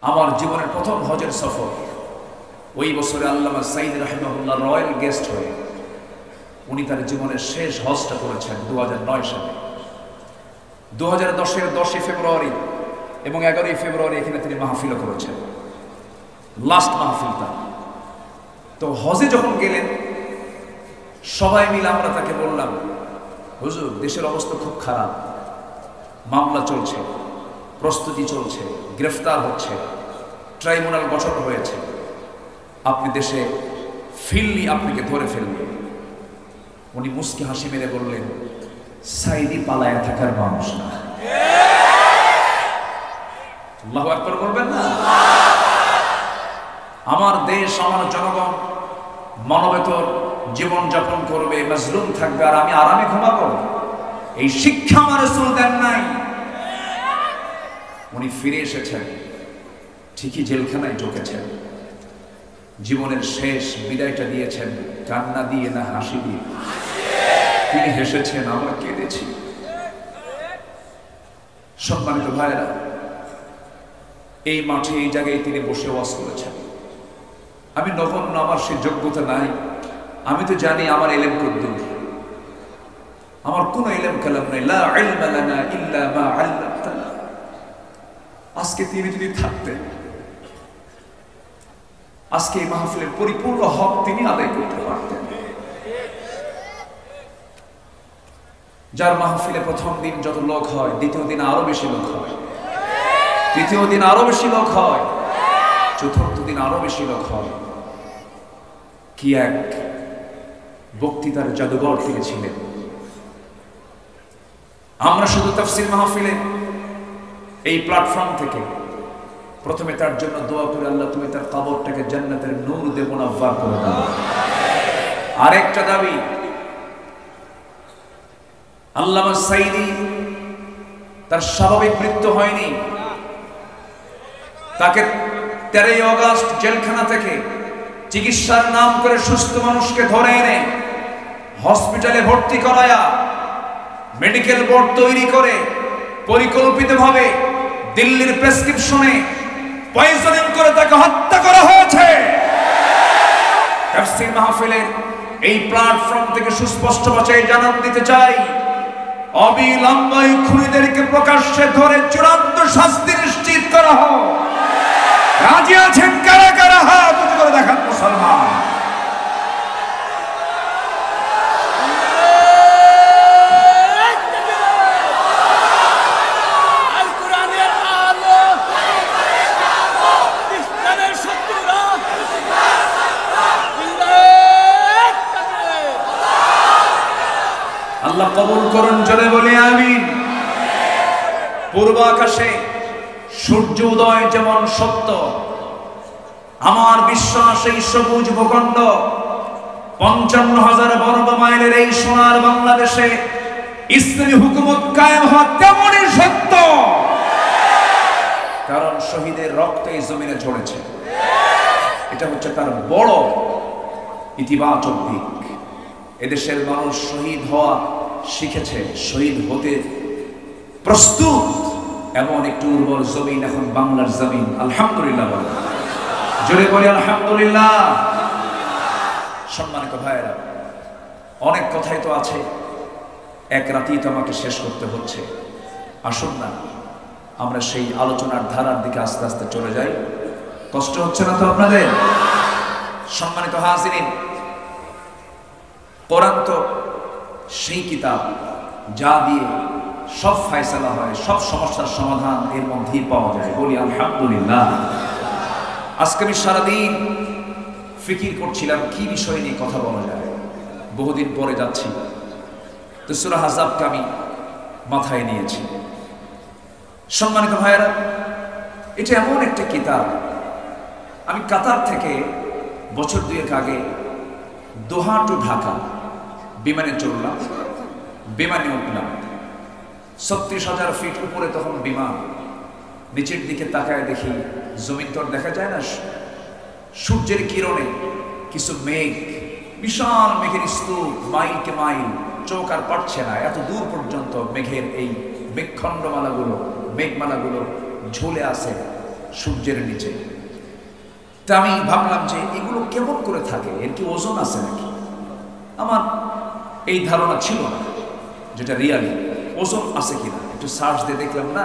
আমার জীবনের প্রথম হজের সফর ওই বছরে আল্লামা সাইদ রাহিমাহুল্লাহ রয়্যাল গেস্ট হয়ে উনি তার জীবনের শেষ হজটা করেছেন 2009 সালে। 2010-এর 10 ফেব্রুয়ারি এবং 11 ফেব্রুয়ারি এখানে তিনি মাহফিল করেছেন, লাস্ট মাহফিলটা। তো হজে যখন গেলেন সবাই মিলে আমরা তাকে বললাম, হুজুর দেশের অবস্থা খুব খারাপ, মামলা চলছে, প্রস্তুতি চলছে, গ্রেফতার হচ্ছে, ট্রাইব্যুনাল গঠন হয়েছে, আপনি দেশে ফিরলি আপনাকে ধরে ফেলবে। উনি মুস্কি হাসি মেরে বললেন, সাইদি পালায়া থাকার মানুষ না। আল্লাহু আকবার বলবেন না? আমার দেশ, আমার জনগণ মানবেতর জীবন যাপন করবে, মাজলুম থাকবে, আর আমি আরামে ঘুমাবো, এই শিক্ষা আমার রাসূল দেন নাই। উনি ফিরে এসেছেন, ঠিকই জেলখানায় ঢুকেছেন, জীবনের শেষ বিদায়টা দিয়েছেন কান্না দিয়ে না হাসি দিয়ে। তিনি হেসেছেন, আমরা কেঁদেছি। সম্মানিত ভাইরা, এই মাঠে এই জায়গায় তিনি বসে ওয়াজ করেছেন। আমি নগণ্য, আমার সে যোগ্যতা নাই। আমি তো জানি আমার ইলম কদ্দুর, আমার কোনো ইলম কালাম নাই। লা ইলমা লানা ইল্লা মা আল্লামতানা। আজকে তিনি যদি থাকতেন, আজকে এই মাহফিলের পরিপূর্ণ হক তিনি আদায় করতে পারতেন। যার মাহফিলে প্রথম দিন যত লোক হয়, দ্বিতীয় দিন আরো বেশি লোক হয়, তৃতীয় দিন আরো বেশি লোক হয়, চতুর্থ দিন আরো বেশি লোক হয়। কি এক বক্তৃতার জাদুঘর থেকে ছিলেন। আমরা শুধু তাফসীর মাহফিলে এই প্ল্যাটফর্ম থেকে প্রথমে তার জন্য দোয়া করে, আল্লাহ তুমি তার কবরটাকে জান্নাতের নূর দিয়ে মুনাফফার করে দাও। আরেকটা দাবি, আল্লামা সাইদি তার স্বাভাবিক মৃত্যু হয়নি, তাকে 13 আগস্ট জেলখানা থেকে চিকিৎসার নাম করে সুস্থ মানুষকে ধরে এনে হসপিটালে ভর্তি করায়া মেডিকেল বোর্ড তৈরি করে পরিকল্পিতভাবে দিল্লির প্রেসক্রিপশনে পয়জনিং করে তাকে হত্যা করা হয়েছে। তাফসীর মাহফিলের এই প্ল্যাটফর্ম থেকে সুস্পষ্ট ভাষায় জানান দিতে চাই, অবিলম্বে খুনিদেরকে প্রকাশ্যে ধরে চূড়ান্ত শাস্তি নিশ্চিত করা হোক। রাজি আছেন কারা কারা? হাত উঁচু করে দেখান মুসলমান। আল্লাহ কবুল করুন, জোরে বলি আমিন। পূর্ব আকাশে সূর্য উদয় যেমন সত্য, আমার বিশ্বাস এই সবুজ ভূখণ্ড 55,000 বর্গ মাইলের এই সোনার বাংলাদেশে ইসলামী হুকুমত কায়েম হওয়া তেমনই সত্য। কারণ শহীদের রক্ত এই জমিনে ঝরেছে, এটা হচ্ছে তার বড় ইতিবাচক দিক। এদেশের মানুষ শহীদ হওয়া শিখেছে, শহীদ হতে প্রস্তুত। এমন একটি উর্বর জমিন এখন বাংলার জমিন। আলহামদুলিল্লাহ, জোরে বলি আলহামদুলিল্লাহ। সম্মানিত ভাইয়েরা, অনেক কথাই তো আছে, এক রাতেই তো আমাকে শেষ করতে হচ্ছে। আসুন না আমরা সেই আলোচনার ধারার দিকে আস্তে আস্তে চলে যাই। কষ্ট হচ্ছে না তো আপনাদের? সম্মানিত হাজিরিন, কোরআন তো সেই কিতাব যা দিয়ে সব ফয়সালা হয়, সব সমস্যার সমাধান এর মধ্যেই পাওয়া যায়। বলি আলহামদুলিল্লাহ। আজকে আমি সারাদিন ফিকির করছিলাম কি বিষয় নিয়ে কথা বলা যায়। বহুদিন পরে যাচ্ছি, তো সূরা আহজাবকে আমি মাথায় নিয়েছি। সম্মানিত ভাইয়েরা, এটা এমন একটা কিতাব, আমি কাতার থেকে বছর 2 আগে দোহা টু ঢাকা বিমানে চড়লাম, বিমানে উঠলাম। 36,000 ফিট উপরে তখন বিমান। নিচের দিকে তাকায় দেখি জমিন তো দেখা যায় না, সূর্যের কিরণে কিছু মেঘ, বিশাল মেঘের স্তূপ, মাইলকে মাইল, চোখ আর পাচ্ছে না, এত দূর পর্যন্ত মেঘের এই মেঘখণ্ডমালাগুলো, মেঘমালাগুলো ঝুলে আছে। সূর্যের নিচে। তা আমি ভাবলাম যে এগুলো কেমন করে থাকে, এর কি ওজন আছে নাকি? আমার এই ধারণা ছিল না যেটা রিয়ালি ওজন আছে কিনা। একটু সার্চ দিয়ে দেখলাম না,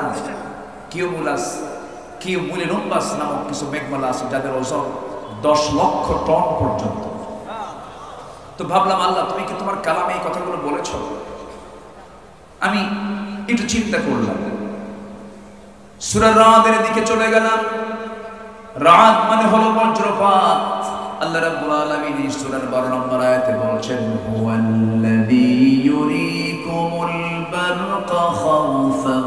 কিউমুলাস নামক কিছু মেঘমালা আছে যাদের ওজন 10 লক্ষ টন পর্যন্ত। তো ভাবলাম আল্লাহ তুমি কি তোমার কালামে এই কথাগুলো বলেছ? আমি একটু চিন্তা করলাম, সূরা রাদের দিকে চলে গেলাম। রাত মানে হলো বজ্রপাত। আল্লাহ রাব্বুল আলামিন এই সূরার 12 নম্বর আয়াতে বলছেন, হুয়াল্লাযী ইউরীকুমুল বারকা খাওফান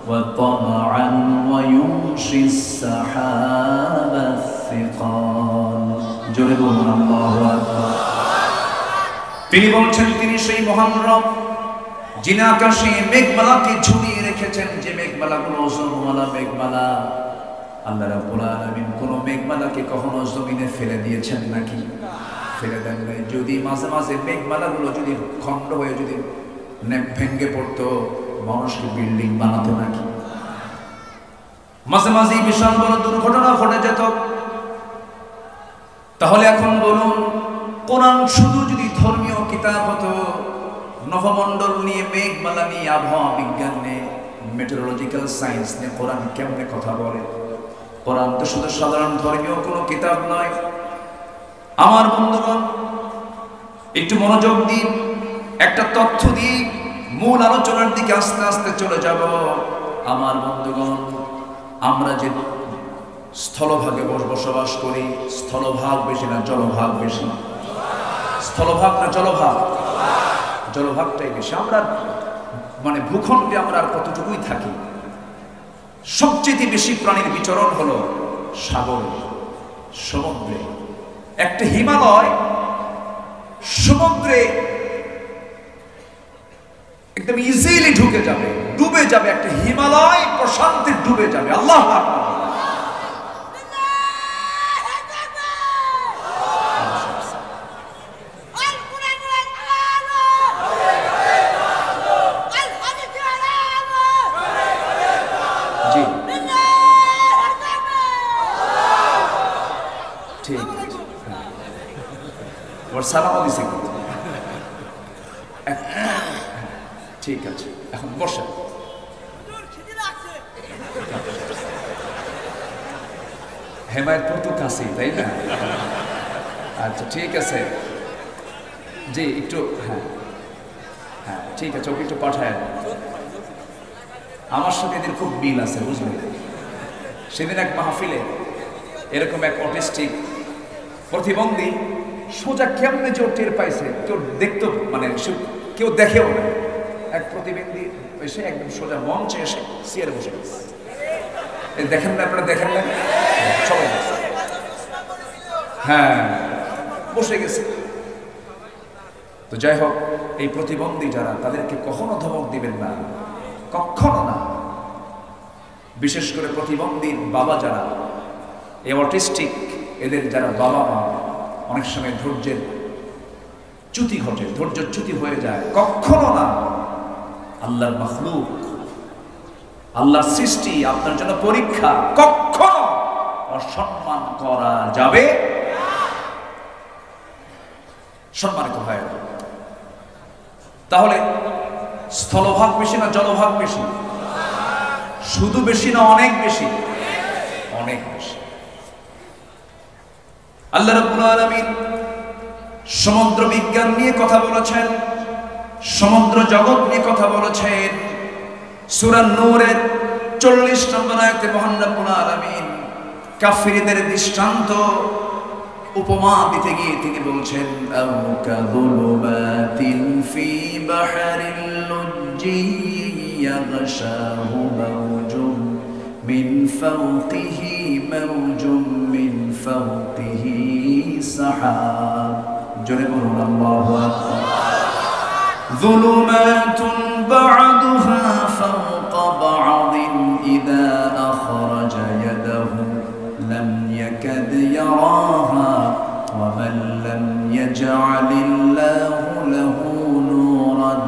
ওয়া তামআন ওয়া ইউনশিস সাহাবাস সিকাল। জোরে বলুন আল্লাহু আকবার। তিনি বলছেন তিনি সেই মহান রব যিনি আকাশে মেঘমালাকে ঝুলিয়ে রেখেছেন, যে মেঘমালাগুলো ওজনওয়ালা মেঘমালা। আল্লাহ রাব্বুল আলামিন কোন মেঘমালাকে কখনো জমিনে ফেলে দিয়েছেন নাকি? ফেলে দেন নাই। যদি মাঝে মাঝে মেঘমালাগুলো যদি খণ্ড হয়ে যদি ভেঙে পড়তো, মানুষকে বিল্ডিং বানাতো নাকি? মাঝে মাঝে বিশাল বড় দুর্ঘটনা ঘটে যেত। তাহলে এখন বলুন, কোরআন শুধু যদি ধর্মীয় কিতাব হতো, নভমণ্ডল নিয়ে, মেঘমালা নিয়ে, আবহাওয়া বিজ্ঞান নিয়ে, মেটেরোলজিক্যাল সায়েন্স নিয়ে কোরআন কেমনে কথা বলে? কোরআন তো শুধু সাধারণ ধর্মীয় কোনো কিতাব নয়। আমার বন্ধুগণ, একটু মনোযোগ দিন, একটা তথ্য দিই, মূল আলোচনার দিকে আস্তে আস্তে চলে যাব। আমার বন্ধুগণ, আমরা যে স্থলভাগে বসবাস করি, স্থলভাগ বেশি না জলভাগ বেশি? স্থলভাগ না জলভাগ? জলভাগটাই বেশি। আমরা মানে ভূখণ্ডে আমরা আর কতটুকুই থাকি। সবচেয়ে বেশি প্রাণীর বিচরণ হলো সাগরে, সমুদ্রে। একটা হিমালয় সমুদ্রে একদম ইজিলি ঢুকে যাবে, ডুবে যাবে। একটা হিমালয় প্রশান্তে ডুবে যাবে। আল্লাহু আকবার। ঠিক আছে, এখন বসে। হেমায়তপুর তো কাছেই, তাই না? আচ্ছা ঠিক আছে, জি একটু, হ্যাঁ হ্যাঁ ঠিক আছে, ওকে একটু পাঠায়। আমার সাথে এদের খুব মিল আছে, বুঝলেন? সেদিন এক মাহফিলে এরকম এক অটিস্টিক প্রতিবন্ধী সোজা কেমনে যে টের পাইছে, কেউ দেখতো মানে কেউ দেখেও না। এক প্রতিবন্ধী এসে একদম সোজা মঞ্চে এসে চেয়ারে বসে গেছে। দেখেন না আপনারা? দেখেন না? সবাই হ্যাঁ বসে গেছে। তো যাই হোক, এই প্রতিবন্ধী যারা, তাদেরকে কখনো ধমক দিবেন না, কখনো না। বিশেষ করে প্রতিবন্ধীর বাবা যারা, এই অটিস্টিক এদের যারা বাবা মা, অনেক সময় ধৈর্যের চ্যুতি ঘটে, ধৈর্যের চ্যুতি হয়ে যায়। কখনো না। আল্লাহর মাখলুক, আল্লাহর সৃষ্টি, আপনার জন্য পরীক্ষা, কখনো অসম্মান করা যাবে। সম্মানিত হয়। তাহলে স্থলভাগ বেশি না জলভাগ বেশি? শুধু বেশি না অনেক বেশি? অনেক বেশি। আল্লাহ রাব্বুল আলামিন সমুদ্র বিজ্ঞান নিয়ে কথা বলেছেন, সমুদ্র জগৎ নিয়ে কথা বলেছেন। সূরা নূরের 40 নম্বর আয়াতে মহান রব্বুল আলামিন কাফিরদের দৃষ্টান্ত উপমা দিতে গিয়ে তিনি বলছেন, আও কাযুলুমাতিন ফি বাহরিল লুজ্জি ইয়াগশাহু মাওজুম মিন ফাওকিহি মাওজুম মিন ফাওকিহি সাহাব। জোরে বলুন আল্লাহু আকবার। যুলুমাতুন বা'দুহা ফাওকা বা'দিন ইযা আখরাজা ইয়াদাহু লাম ইয়াকাদ ইয়ারাহা ওয়া মান লাম ইয়াজআলিল্লাহু লাহু নূরান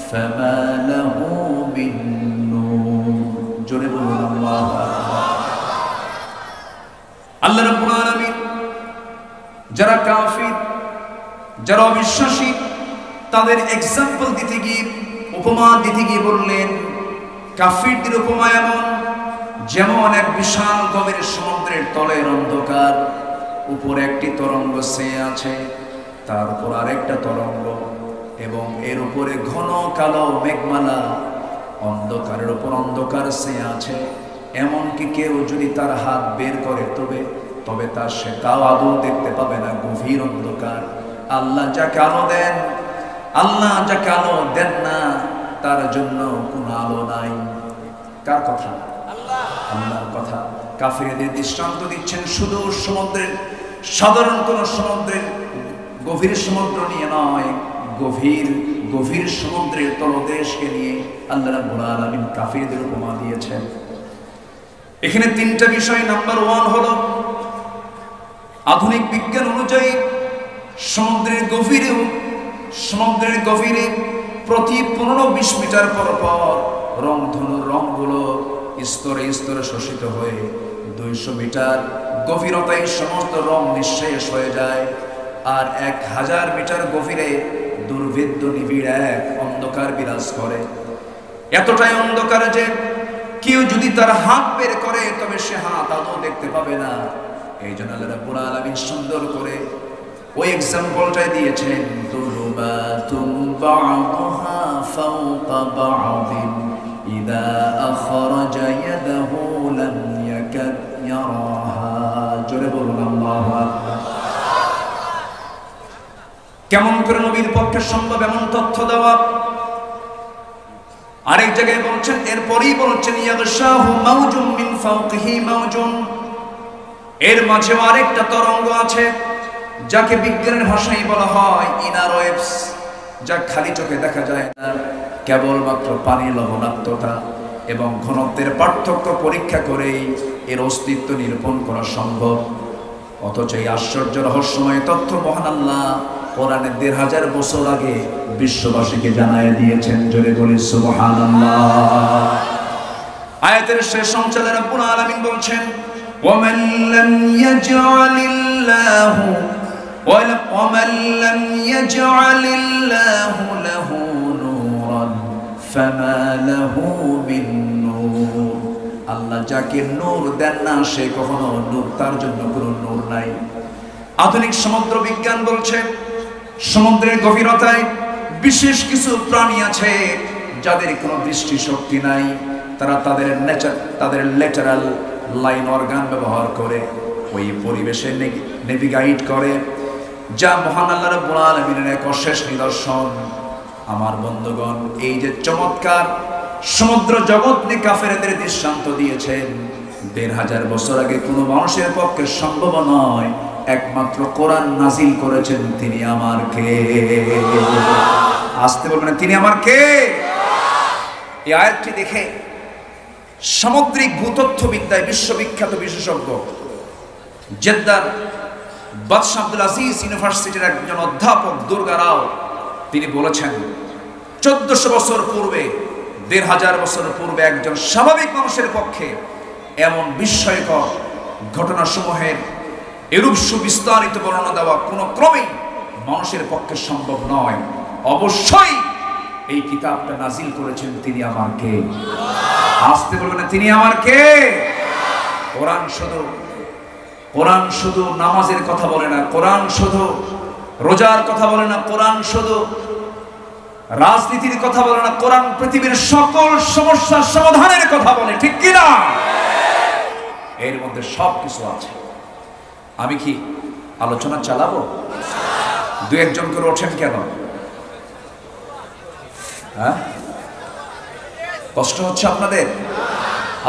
ফামা লাহু মিন নূর। জোরে বলুন আল্লাহু আকবার। আল্লাহ রাব্বুল আলামিন যারা কাফির, যারা অবিশ্বাসী, তাদের এক্সাম্পল দিতে গিয়ে, উপমা দিতে গিয়ে বললেন, কাফিরদের উপমা এমন যেমন এক বিশাল গভীর সমুদ্রের তলের অন্ধকার, উপরে একটি তরঙ্গ চেয়ে আছে, তার উপর আরেকটা তরঙ্গ, এবং এর উপরে ঘন কালো মেঘমালা, অন্ধকারের উপর অন্ধকার চেয়ে আছে। এমনকি কেউ যদি তার হাত বের করে তবে তার সে তাও আদৌ দেখতে পাবে না, গভীর অন্ধকার। আল্লাহ যাকে আলো দেন, আল্লাহ যাকে আলো দেন না, তার জন্য কোনো আলো নাই। কার কথা? আল্লাহর কথা। কাফিরদের দৃষ্টান্ত দিচ্ছেন সুদূর সমুদ্রের, সাধারণ কোন সমুদ্রের, গভীর সমুদ্র নিয়ে নয়, গভীর সমুদ্রের তলদেশকে নিয়ে আল্লাহ রাব্বুল আলামিন কাফিরদের উপমা দিয়েছেন। এখানে তিনটা বিষয়। নাম্বার 1 হলো আধুনিক বিজ্ঞান অনুযায়ী সমুদ্রের গভীরে প্রতি 15-20 মিটার পর রংধনুর রংগুলো স্তরে স্তরে শোষিত হয়ে 200 মিটার গভীরতায় সমস্ত রং নিঃশেষ হয়ে যায়। আর 1000 মিটার গভীরে দুর্ভেদ্য নিবিড় এক অন্ধকার বিরাজ করে। এতটাই অন্ধকার যে কেউ যদি তার হাত বের করে তবে সে হাত আদৌ দেখতে পাবে না। এই জন্য আল্লাহ রাব্বুল আলামিন সুন্দর করে ওই এক্সাম্পলটাই দিয়েছেন, যুলুমাতুন বা'দুহা ফাওকা বা'দিন ইযা আখরাজা ইয়াদাহু লাম ইয়াকাদ ইয়ারাহা। জোরে বলুন আল্লাহু আকবার। কেমন করে নবীর পক্ষে সম্ভব এমন তথ্য দেওয়া? আরেক জায়গায় বলছেন, এরপরই বলছেন, ইয়াগশাহু মাওজুম মিন ফাওকিহি মাওজুন, এর মাঝেও আরেকটা তরঙ্গ আছে যাকে বিজ্ঞানের ভাষায় বলা হয় ইনার ওয়েভস, যা খালি চোখে দেখা যায় না। কেবলমাত্র পানির লবণাক্ততা এবং ঘনত্বের পার্থক্য পরীক্ষা করেই এর অস্তিত্ব নিরূপণ করা সম্ভব। অথচ এই আশ্চর্য রহস্যময় তথ্য মহান আল্লাহ কোরআনের 1500 বছর আগে বিশ্ববাসীকে জানায় দিয়েছেন। জোরে বলি সুবহানাল্লাহ। আয়াতের শেষ অংশে রাব্বুল আলামিন বলছেন, ومن لم يجعل الله له نورا فما له من نور। আল্লাহ যাকে নূর দেন না সে কখনো নূর, তার জন্য কোনো নূর নাই। আধুনিক সমুদ্র বিজ্ঞান বলছে সমুদ্রের গভীরতায় বিশেষ কিছু প্রাণী আছে যাদের কোনো দৃষ্টি শক্তি নাই। তারা তাদের ল্যাটারাল লাইন অর্গান ব্যবহার করে ওই পরিবেশে নেভিগেট করে, যা মহান আল্লাহ রাব্বুল আলামিনের এক অশেষ নিদর্শন। আমার বন্ধুগণ, এই যে চমৎকার সমুদ্র জগৎ নিয়ে কাফেরদের দৃষ্টান্ত দিয়েছেন, 1500 বছর আগে কোনো মানুষের পক্ষে সম্ভব নয়। একমাত্র কোরআন নাজিল করেছেন তিনি আমার কে। আসতে বলবেন, তিনি আমার কে। এই আয়াতটি দেখে সামুদ্রিক ভূতত্ত্ববিদ্যায় বিশ্ববিখ্যাত বিশেষজ্ঞ জেদ্দার বাদশাহ আব্দুল আজিজ ইউনিভার্সিটির একজন অধ্যাপক দুর্গা রাও, তিনি বলেছেন 1400 বছর পূর্বে, 1500 বছর পূর্বে একজন স্বাভাবিক মানুষের পক্ষে এমন বিস্ময়কর ঘটনাসমূহের এরূপ সুবিস্তারিত বর্ণনা দেওয়া কোনো ক্রমেই মানুষের পক্ষে সম্ভব নয়। অবশ্যই এই কিতাবটা নাজিল করেছেন তিনি আমার কে। আসতে বলবেন, তিনি আমার কে। কোরআন শুধু নামাজের কথা বলে না, কোরআন শুধু রোজার কথা বলে না, কোরআন শুধু রাজনীতির কথা বলে না, কোরআন পৃথিবীর সকল সমস্যার সমাধানের কথা বলে, ঠিক কিনা? এর মধ্যে সব কিছু আছে। আমি কি আলোচনা চালাবো? 2-1 করে ওঠেন কেন? হ্যাঁ, কষ্ট হচ্ছে আপনাদের?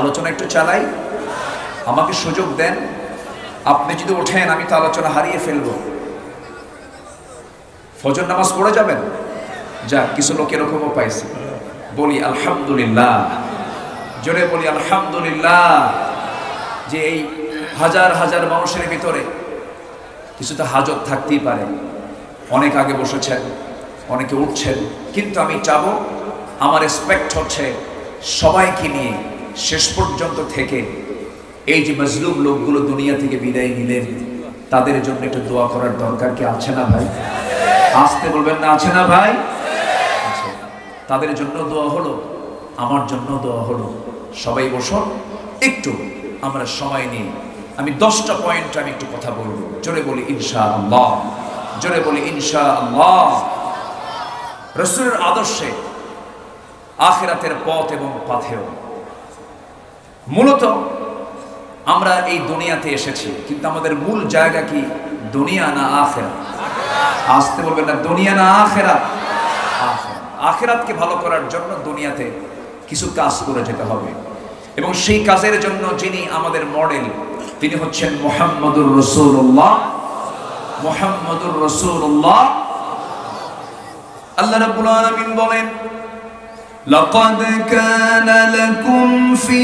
আলোচনা একটু চালাই, আমাকে সুযোগ দেন। আপনি যদি ওঠেন আমি তো আলোচনা হারিয়ে ফেলবো। ফজর নামাজ পড়ে যাবেন? যাক, কিছু লোক এরকমও পাইছি। বলি আলহামদুলিল্লাহ, জোরে বলি আলহামদুলিল্লাহ, যে এই হাজার হাজার মানুষের ভিতরে কিছু তো হাজত থাকতেই পারে। অনেক আগে বসেছেন, অনেকে উঠছেন, কিন্তু আমি চাবো, আমার এক্সপেক্ট হচ্ছে সবাইকে নিয়ে শেষ পর্যন্ত থেকে এই যে মজলুম লোকগুলো দুনিয়া থেকে বিদায় নিলেন, তাদের জন্য একটু দোয়া করার দরকার কি আছে না ভাই? আসতে বলবেন না, আছে না ভাই? তাদের জন্য দোয়া হলো, আমার জন্য দোয়া হলো। সবাই বসো, একটু আমরা সময় নিয়ে আমি 10টা পয়েন্ট আমি একটু কথা বলবো। জোরে বলি ইনশাআল্লাহ, জোরে বলি ইনশাআল্লাহ। রাসূলের আদর্শে আখিরাতের পথ এবং পাথেও। মূলত আমরা এই দুনিয়াতে এসেছি, কিন্তু আমাদের মূল জায়গা কি দুনিয়া না আখিরাত? আসতে বলবেন না, দুনিয়া না আখিরাত? আখিরাতকে ভালো করার জন্য দুনিয়াতে কিছু কাজ করে যেতে হবে, এবং সেই কাজের জন্য যিনি আমাদের মডেল, তিনি হচ্ছেন মুহাম্মদুর রাসূলুল্লাহ। মুহাম্মদুর রাসূলুল্লাহ। আল্লাহ রাব্বুল আলামিন বলেন, লাকাদ কানা লাকুম ফি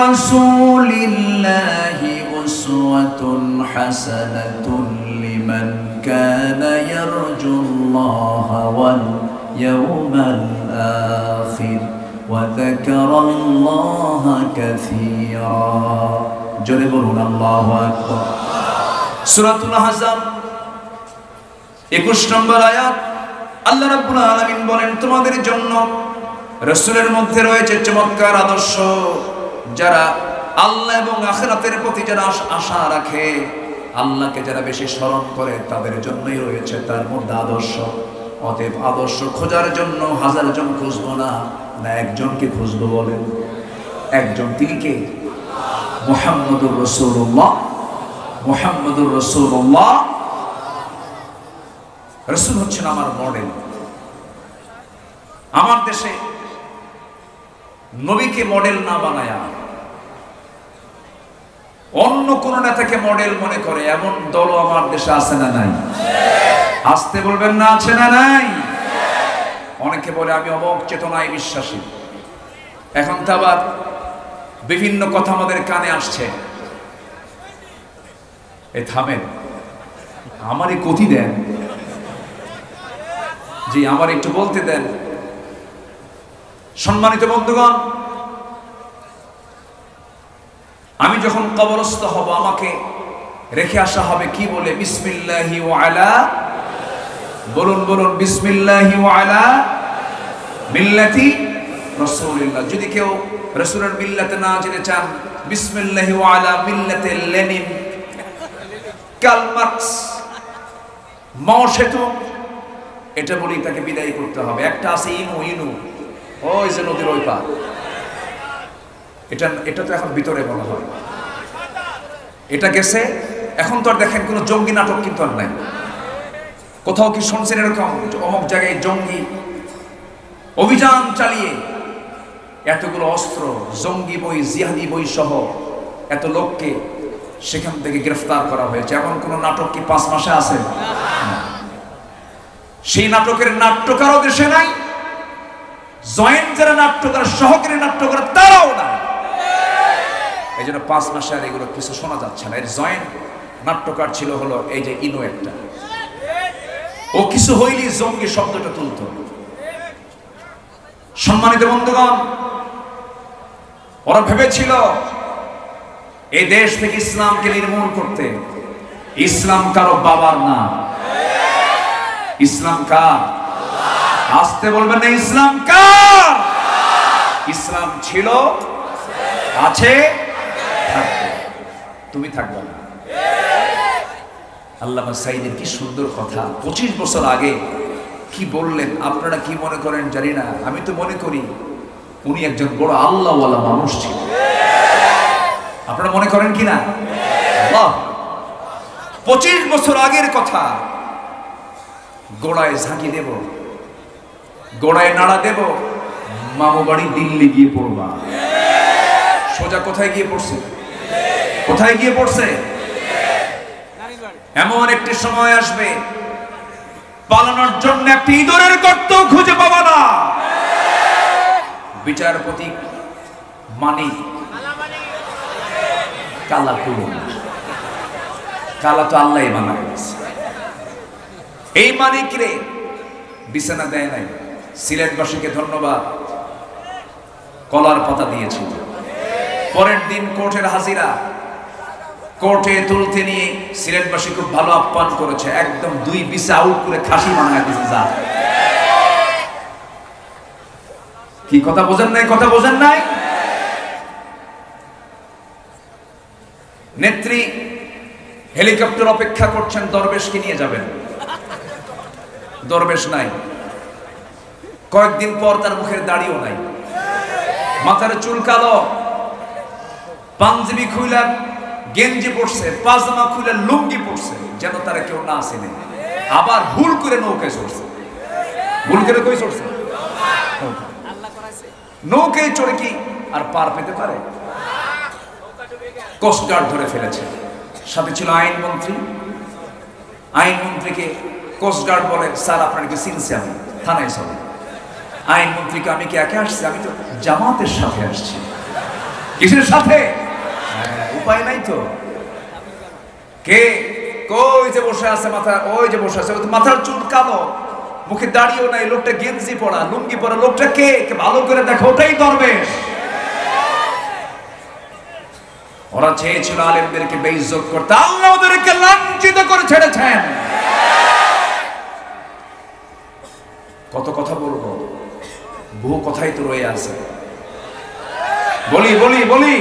রাসূলিল্লাহি উসওয়াতুন হাসানাতুন লিমান কানা ইয়ারজুল্লাহা ওয়াল ইয়াউমাল আখির ওয়া যাকারাল্লাহা কাসীরা। জোরে বলুন আল্লাহু আকবার। সূরাতুল আহজাব 21 নম্বর আয়াত। আল্লাহ রাব্বুল আলামিন বলেন, তোমাদের জন্য রাসূলের মধ্যে রয়েছে চমৎকার আদর্শ। যারা আল্লাহ এবং আখিরাতের প্রতি যারা আশা রাখে, আল্লাহকে যারা বেশি স্মরণ করে, তাদের জন্যই রয়েছে তার মধ্যে আদর্শ। অতএব আদর্শ খোঁজার জন্য 1000 জন খুঁজবো না, একজনকে খুঁজবো। বলেন একজন, তিনি কে? মুহাম্মদুর রাসূলুল্লাহ। মুহাম্মদুর রাসূলুল্লাহ। রাসূল হচ্ছেন আমার মডেল। আমার দেশে নবীকে মডেল না বানায়া অন্য কোন নেতাকে মডেল মনে করে এমন দলও আমার দেশে আছে না নাই? আসতে বলবেন না, আছে না নাই? অনেকে বলে আমি অমোক চেতনায় বিশ্বাসী। এখন তো আবার বিভিন্ন কথা আমাদের কানে আসছে। এ থামেন, আমারই কথি দেন, জি আমার একটু বলতে দেন। সম্মানিত বন্ধুগণ, আমি যখন কবরস্থ হব, আমাকে রেখে আসা হবে কি বলে? বিসমিল্লাহি ওয়া আলা, বলুন বলুন, বিসমিল্লাহি ওয়া আলা মিল্লাতি রাসূলিল্লাহ। যদি কেউ রাসূলের মিল্লাতে না যেতে চান, বিসমিল্লাহি ওয়া আলা মিল্লাতে লেনিন, কার্ল মার্কস, মাও সেতু, এটা বলি তাকে বিদায় করতে হবে। একটা আছে ইনু, ইনু ওই যে নদীর ওই পার, এটা তো এখন ভিতরে বলা হয়, এটা গেছে। এখন তো আর দেখেন কোনো জঙ্গি নাটক কিন্তু আর নাই। কোথাও কি শুনছেন এরকম অমুক জায়গায় জঙ্গি অভিযান চালিয়ে এতগুলো অস্ত্র, জঙ্গি বই, জিহাদি বই সহ এত লোককে সেখান থেকে গ্রেফতার করা হয়েছে? এমন কোন নাটক কি 5 মাসে আছে? সেই নাটকের নাট্যকারও দেশে নাই, জয়েন্ট যারা নাট্যকার, সহকারী নাট্যকার, তারাও নাই। এই জন্য 5 মাসে আর এগুলো কিছু শোনা যাচ্ছে না। এর জয়েন্ট নাট্যকার ছিল হলো এই যে ইনো একটা, ও কিছু হইলি জঙ্গি শব্দটা তুলত। সম্মানিত বন্ধুগণ, ওরা ভেবেছিল এই দেশ থেকে ইসলামকে নির্মূল করতে। ইসলাম কারো বাবার না, ইসলাম কার? আসতে বলবেন না, ইসলাম কার? ইসলাম ছিল, আছে, থাকবে। তুমি থাকবে না। আল্লামা সাঈদীর কি সুন্দর কথা, 25 বছর আগে কি বললেন। আপনারা কি মনে করেন জানি না, আমি তো মনে করি উনি একজন বড় আল্লাহওয়ালা মানুষ ছিলেন। আপনারা মনে করেন কি না? 25 বছর আগের কথা। গোড়ায় ঝাঁকি দেব, গোড়ায় নাড়া দেব, মামু বাড়ি দিল্লি গিয়ে পড়বা। সোজা কোথায় গিয়ে পড়ছে? কোথায় গিয়ে পড়ছে? এমন একটি সময় আসবে, পালানোর জন্য একটি ইঁদুরের গর্ত খুঁজে পাবা না। বিচারপতি মানিক, কালা কুলো, কালা তো আল্লাহ বানায়। এই মানিক রে বিছানা দেয় নাই। সিলেটবাসীকে ধন্যবাদ, কলার পাতা দিয়েছিল। পরের দিন কোর্টের হাজিরা, কোর্টে তুলতে নিয়ে সিলেটবাসী খুব ভালো আপ্যায়ন করেছে, একদম 2 বিসা আউট করে খাসি বানায় দিয়েছে। যা কি কথা বোঝেন নাই? কথা বোঝেন নাই? নেত্রী হেলিকপ্টার অপেক্ষা করছেন, দরবেশকে নিয়ে যাবেন, দরবেশ নাই। কয়েকদিন পর তার মুখের দাড়িও নাই, মাথার চুল কালো, পাঞ্জাবি খুইলা গেঞ্জি পড়ছে, পাজামা খুলে লুঙ্গি পড়ছে, যেন তারা কেউ না আসেনি। আবার ভুল করে নৌকায় চড়ছে। ভুল করে কই চড়ছে? নৌকায় চড়ে কি আর পার পেতে পারে? কোস্টগার্ড ধরে ফেলেছে, সাথে ছিল আইনমন্ত্রী। আইনমন্ত্রীকে কোস্টগার্ড বলে, স্যার আপনাকে চিনছি আমি, থানায় চলে। আইনমন্ত্রীকে, আমি কি একা আসছি? আমি তো জামাতের সাথে আসছি। কিসের সাথে? উপায় নাই তো। কে? কই যে বসে আছে, মাথা ওই যে বসে আছে, মাথার চুল কালো, মুখে দাড়িও নাই, লোকটা গেঞ্জি পরা, লুঙ্গি পরা, লোকটা কে? ভালো করে দেখো, ওটাই দরবেশ। ওরা চেয়েছিল আলেমদেরকে বেইজ্জত করতে, আল্লাহ ওদেরকে লাঞ্ছিত করে ছেড়েছেন। কত কথা বলবো, বহু কথাই তো রয়ে আছে। বলি বলি বলি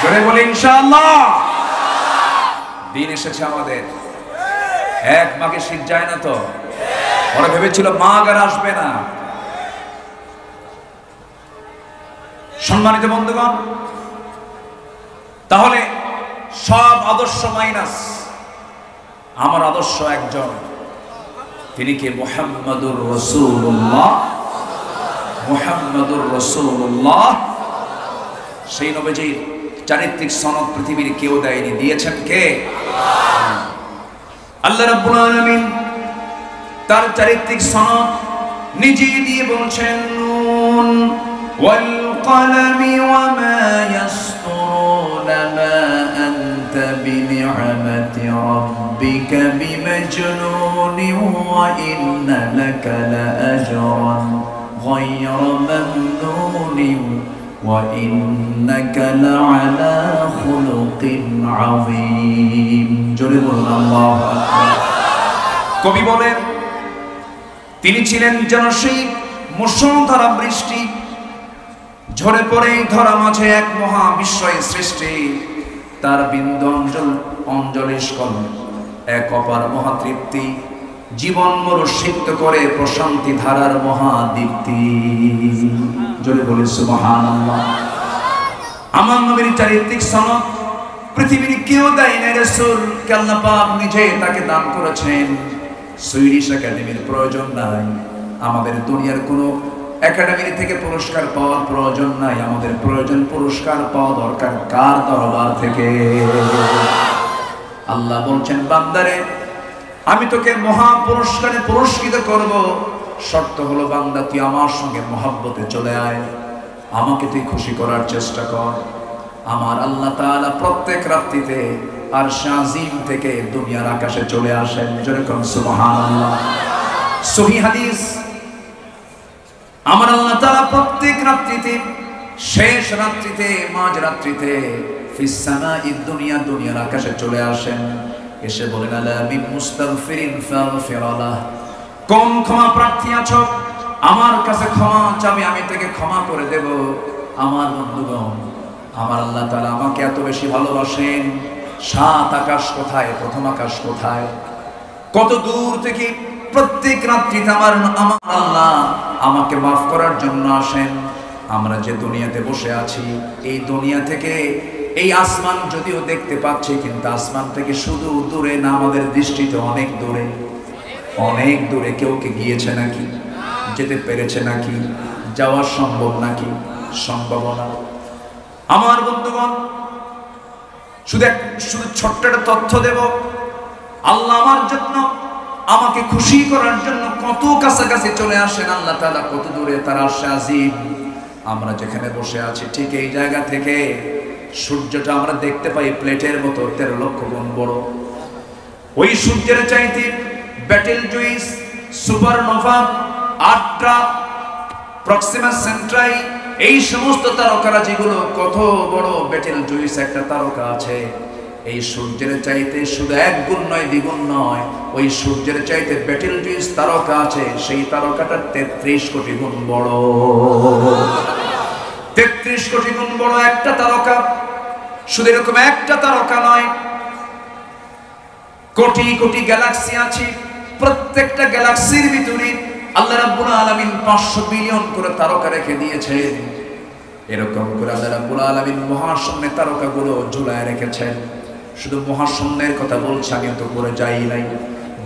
জোরে বলি ইনশাআল্লাহ। দিন এসেছে আমাদের, এক মাকে শীত যায় না তো। ওরা ভেবেছিল মাঘ আর আসবে না। সম্মানিত বন্ধুগণ, তাহলে সব আদর্শ মাইনাস, আমার আদর্শ একজন, তিনি কে? মুহাম্মাদুর রাসূলুল্লাহ। মুহাম্মাদুর রাসূলুল্লাহ, সেই নবীজির চারিত্রিক সনদ পৃথিবীর কেউ দেয়নি, দিয়েছেন কে? আল্লাহ রাব্বুল আলামিন তার চারিত্রিক সনদ নিজে দিয়ে বলছেন, নুন ওয়াল কলমি ওয়া মা ইয়াসতুরুনা মা আনতা বিনি'মাতি রাব্বিকা বিমাজনুন ওয়া ইন্না লাকা লাআজরান গায়রা মামনুন ওয়া ইন্নাকা লাআলা খুলুকিন আযীম। জোরে বলুন আল্লাহু আকবার। কবি বলেন, তিনি ছিলেন যেন সেই মুষলধারা বৃষ্টি, ঝরে পড়ে ধরা মাঝে এক মহাবিশ্বয় সৃষ্টি। তার বিন্দু অঞ্জলিস্কল এক অপার মহাতৃপ্তি, জীবন মরুষিক্ত করে প্রশান্তি ধারার মহাদীপ্তি। জোরে বলে সুবহানাল্লাহ। আমার নবীর চারিত্রিক সনদ পৃথিবীর কেউ দেয় না। রাসূলকে আল্লাহ পাক নিজে তাকে দান করেছেন। সুইডিশ একাডেমির প্রয়োজন নাই, আমাদের দুনিয়ার কোনো একাডেমি থেকে পুরস্কার পাওয়ার প্রয়োজন নাই। আমাদের প্রয়োজন পুরস্কার পাওয়া দরকার কার? দরবার থেকে। আল্লাহ বলছেন, বান্দারে আমি তোকে মহা পুরস্কারে পুরস্কৃত করব, শর্ত হলো বান্দা তুই আমার সঙ্গে মহব্বতে চলে আয়, আমাকে তুই খুশি করার চেষ্টা কর। আমার আল্লাহ তাআলা প্রত্যেক রাত্রিতে আরশ আজিম থেকে দুনিয়ার আকাশে চলে আসেন। যেরকম সুবহানাল্লাহ। সহিহ হাদিস, আমার আল্লাহ তাআলা প্রত্যেক রাত্রিতে, শেষ রাত্রিতে, মাঝ রাত্রিতে ফিস সামাঈদ দুনিয়া, দুনিয়ার আকাশে চলে আসেন। এসে বলেন, আলা মিন মুস্তাগফিরিন ফাগফির লাহ, কোন ক্ষমা প্রার্থী আছো আমার কাছে ক্ষমা চাবে, আমি তাকে ক্ষমা করে দেব। আমার বন্ধুগণ, আমার আল্লাহ তাআলা আমাকে এত বেশি ভালোবাসেন, সাত আকাশ কোথায়, প্রথম আকাশ কোথায়, কত দূর থেকে প্রত্যেক রাত্রিতে আমার আল্লাহ আমাকে মাফ করার জন্য আসেন। আমরা যে দুনিয়াতে বসে আছি, এই দুনিয়া থেকে এই আসমান যদিও দেখতে পাচ্ছি, কিন্তু আসমান থেকে শুধু দূরে না, আমাদের দৃষ্টিতে অনেক দূরে, অনেক দূরে। কেউ কে গিয়েছে নাকি? যেতে পেরেছে নাকি? যাওয়া সম্ভব নাকি? সম্ভব না। আমার বন্ধুগণ, শুধু ছোট্ট একটা তথ্য দেব। আল্লাহ আমার জন্য, আমাকে খুশি করার জন্য কত কাছাকাছি চলে আসেন আল্লাহ তাআলা, কত দূরে তার আরশ আজিম। আমরা যেখানে বসে আছি ঠিক এই জায়গা থেকে সূর্যটা আমরা দেখতে পাই প্লেটের মতো 13 লক্ষ গুণ বড়। ওই সূর্যের চাইতে বেটেলজুইস, সুপারনোভা, আল্ট্রা, প্রক্সিমা সেন্ট্রাই, এই সমস্ত তারকারা যেগুলো, কত বড় বেটেলজুইস একটা তারকা আছে, এই সূর্যের চাইতে শুধু এক গুণ নয়, দ্বিগুণ নয়, ওই সূর্যের চাইতে ব্যাটেল জুইস তারকা আছে, সেই তারকাটা 33 কোটি গুণ বড়। 33 কোটি গুণ বড় একটা তারকা। শুধু এরকম একটা তারকা নয়, কোটি কোটি গ্যালাক্সি আছে। প্রত্যেকটা গ্যালাক্সির ভিতরে আল্লাহ রাব্বুল আলামিন 500 বিলিয়ন করে তারকা রেখে দিয়েছেন। এরকম করে আল্লাহ রাব্বুল আলামিন মহাশূন্যে তারকাগুলো ঝুলায় রেখেছেন। শুধু মহাশূন্যের কথা বলছি, আমি তো করে যাই নাই।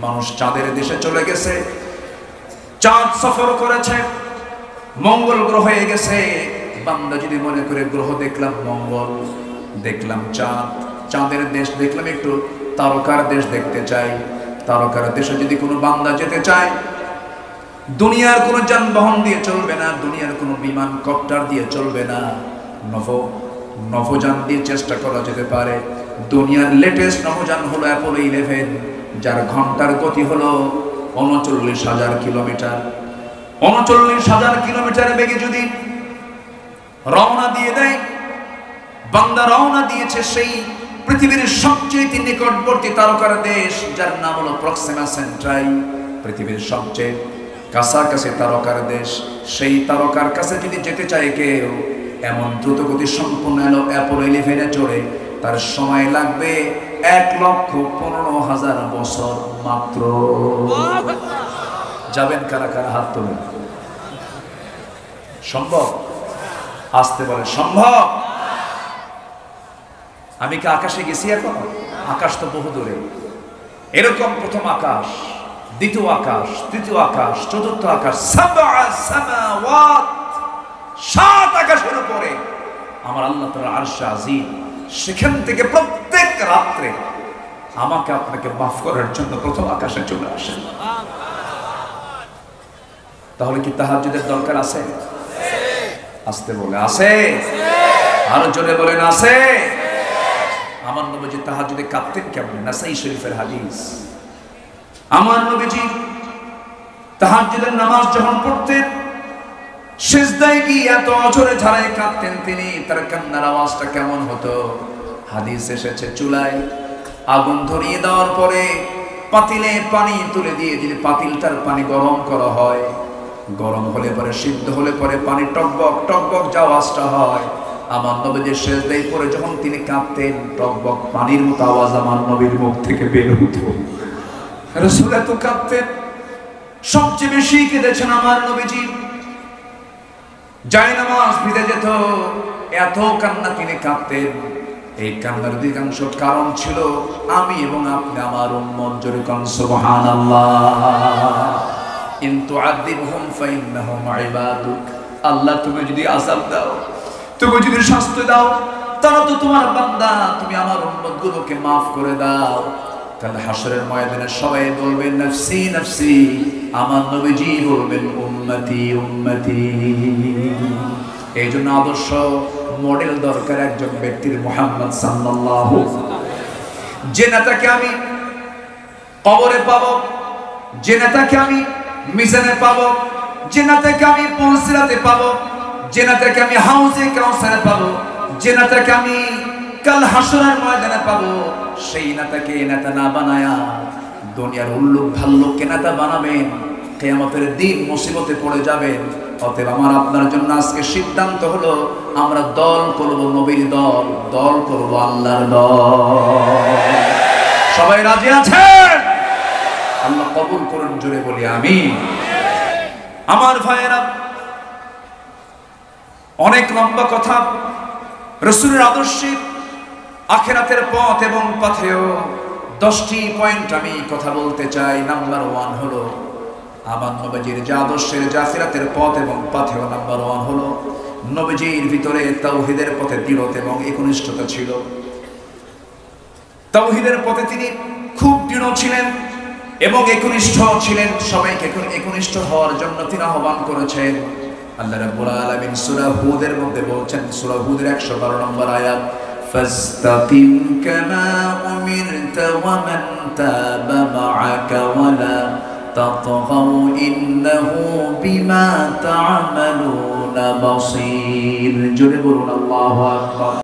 মানুষ চাঁদের দেশে চলে গেছে, চাঁদ সফর করেছে, মঙ্গল গ্রহে গেছে। বান্দা যদি মনে করে গ্রহ দেখলাম মঙ্গল, দেখলাম চাঁদ, চাঁদের দেশ দেখলাম, একটু তারকার দেশ দেখতে চাই, তারকার দেশে যদি কোনো বান্দা যেতে চায়, দুনিয়ার কোনো যানবাহন দিয়ে চলবে না, দুনিয়ার কোনো বিমান কপ্টার দিয়ে চলবে না, নভোযান দিয়ে চেষ্টা করা যেতে পারে। দুনিয়ার লেটেস্ট নভোযান হলো অ্যাপোলো 11, যার ঘন্টার গতি হলো 39,000 কিলোমিটার। 39,000 কিলোমিটার বেগে যদি রওনা দিয়ে দেয়, বান্দা রওনা দিয়েছে সেই পৃথিবীর সবচেয়ে নিকটবর্তী তারকার দেশ, যার নাম হলো প্রক্সিমা সেন্ট্রাই। পৃথিবীর সবচেয়ে কাছাকাছি তারকার দেশ, সেই তারকার কাছে যদি যেতে চায় কেউ, এমন দ্রুতগতি সম্পন্ন অ্যাপোলো 11 চড়ে তার সময় লাগবে 1,15,000 বছর মাত্র। যাবেন কারা কারা? হাত তোলেন। সম্ভব? আসতে বলে সম্ভব। আমি কি আকাশে গেছি এখন? আকাশ তো বহু দূরে। এরকম প্রথম আকাশ, দ্বিতীয় আকাশ, তৃতীয় আকাশ, চতুর্থ আকাশ, 7 আকাশের উপরে আমার আল্লাহ তাআলা আরশে আজিম। সেখান থেকে প্রত্যেক রাত্রে আমাকে আপনাকে মাফ করার জন্য প্রথম আকাশে চলে আসেন। তাহলে কি তাহাজ্জুদের দরকার আছে? আসতে বলে আছে, আরো জোরে বলেন আছে। আমার নবীজি তাহাজ্জুদে কাঁদতেন কেমন? নাসাই শরীফের হাদিস। আমার নবীজি তাহাজ্জুদের নামাজ যখন পড়তেন, সিজদায় গিয়ে এত অঝরে ঝাড়ায় কাঁদতেন তিনি। তার কান্নার আওয়াজটা কেমন হতো? হাদিস এসেছে, চুলায় আগুন ধরিয়ে দেওয়ার পরে পাতিলে পানি তুলে দিয়ে যদি পাতিলটার পানি গরম করা হয়, গরম হলে পরে, সিদ্ধ হলে পরে পানি টকবক টকবক যে আওয়াজটা হয়, আমার নবীর সিজদায় পড়ে যখন তিনি কাঁদতেন, টকবক পানির মতো আওয়াজ আমার নবীর মুখ থেকে বের হতো। রাসূল এত কাঁদতেন। সবচেয়ে বেশি কেঁদেছেন আমার নবীজি। জায়নামাজ ভিজে যেত, এত কান্না তিনি কাঁদতেন। এই কান্নার অধিকাংশ কারণ ছিল আমি এবং আপনি, আমার উম্মত। জোরে কোন সুবহানাল্লাহ। ইন তুআযিবহুম ফাইন্নাহুম ইবাদুক। আল্লাহ তুমি যদি আযাব দাও, তুমি যদি শাস্তি দাও, তারা তো তোমার বান্দা, তুমি আমার উম্মতগুলোকে maaf করে দাও। কাল হাশরের ময়দানে সবাই বলবেন নফসি নফসি, আমার নবীজি বলবেন উম্মতি উম্মতি। এই জন্য আদর্শ মডেল দরকার একজন ব্যক্তির, মুহাম্মদ সাল্লাল্লাহু। যে নেতাকে আমি কবরে পাবো, যে নেতাকে আমি মিজানে পাবো, যে নেতাকে আমি পুলসিরাতে পাবো, যে নেতাকে আমি হাউজে কাউসারে পাবো, যে নেতাকে আমি কাল হাশরের ময়দানে পাবো, সেই নেতাকে নেতা না বানায়া দুনিয়ার উল্লুক ভাল্লুককে নেতা বানাবেন, কিয়ামতের দিন মুসিবতে পড়ে যাবেন। অতএব আমার আপনার জন্য আজকে সিদ্ধান্ত হলো, আমরা দল করব নবীর দল, দল করব আল্লাহর দল। সবাই রাজি আছেন? আল্লাহ কবুল করুন, জোরে বলি আমিন। আমার ভাইয়েরা, অনেক লম্বা কথা। রাসূলের আদর্শে আখিরাতের পথ এবং পথেও 10টি পয়েন্ট আমি কথা বলতে চাই। নাম্বার 1 হলো আমার নবীজির যে আদর্শের, যে আখিরাতের পথ এবং পথেও নাম্বার 1 হলো নবীজির ভিতরে তাওহীদের পথে দৃঢ়তা এবং একনিষ্ঠতা ছিল। তাওহীদের পথে তিনি খুব দৃঢ় ছিলেন এবং একনিষ্ঠ ছিলেন। সবাইকে একনিষ্ঠ হওয়ার জন্য তিনি আহ্বান করেছেন। আল্লাহ রাব্বুল আলামিন সূরা হুদের মধ্যে বলছেন, সূরা হুদের 112 নম্বর আয়াত, ফাস্তাকিম কামা উমিরতা ওয়া মান তাবা মাআকা ওয়া লা তাতগাউ ইন্নাহু বিমা তা'মালুনা বাসীর। জোরে বলুন আল্লাহু আকবার।